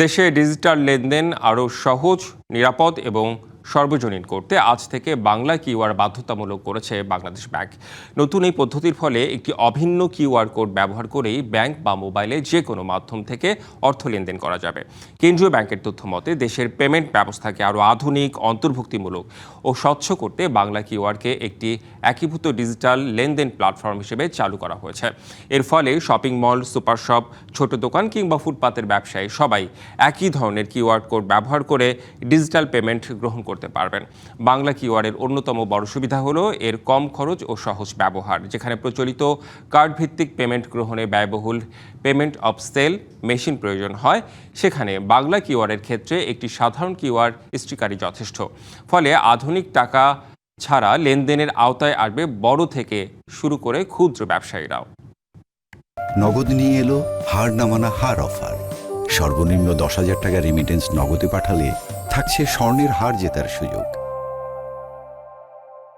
দেশে ডিজিটাল লেনদেন আরও সহজ, নিরাপদ এবং সর্বজনীন করতে আজ থেকে বাংলা কিউআর বাধ্যতামূলক করেছে বাংলাদেশ ব্যাংক। নতুন এই পদ্ধতির ফলে একটি অভিন্ন কিউআর কোড ব্যবহার করেই ব্যাংক বা মোবাইলে যে কোনো মাধ্যম থেকে অর্থ লেনদেন করা যাবে। কেন্দ্রীয় ব্যাংকের তথ্য মতে দেশের পেমেন্ট ব্যবস্থাকে আরও আধুনিক, অন্তর্ভুক্তিমূলক ও স্বচ্ছ করতে বাংলা কিউআরকে একটি একীভূত ডিজিটাল লেনদেন প্ল্যাটফর্ম হিসেবে চালু করা হয়েছে। এর ফলে শপিং মল, সুপার শপ, ছোট দোকান কিংবা ফুটপাতের ব্যবসায়ী সবাই একই ধরনের কিউআর কোড ব্যবহার করে ডিজিটাল পেমেন্ট গ্রহণ করতে পারবেন। বাংলা কিউআরের অন্যতম বড় সুবিধা হলো এর কম খরচ ও সহজ ব্যবহার। যেখানে প্রচলিত কার্ড ভিত্তিক পেমেন্ট গ্রহণে ব্যয়বহুল পেমেন্ট অফ সেল মেশিন প্রয়োজন হয়, সেখানে বাংলা কিউআরের ক্ষেত্রে একটি সাধারণ কিউআর স্টিকারই যথেষ্ট। ফলে আধুনিক টাকা ছাড়া লেনদেনের আওতায় আসবে বড় থেকে শুরু করে ক্ষুদ্র ব্যবসায়ীরাও। নগদ নিয়ে এলো হার না মানা হার অফার। সর্বনিম্ন 10,000 টাকা রেমিটেন্স নগদে পাঠালে থাকছে স্বর্ণের হার জেতার সুযোগ।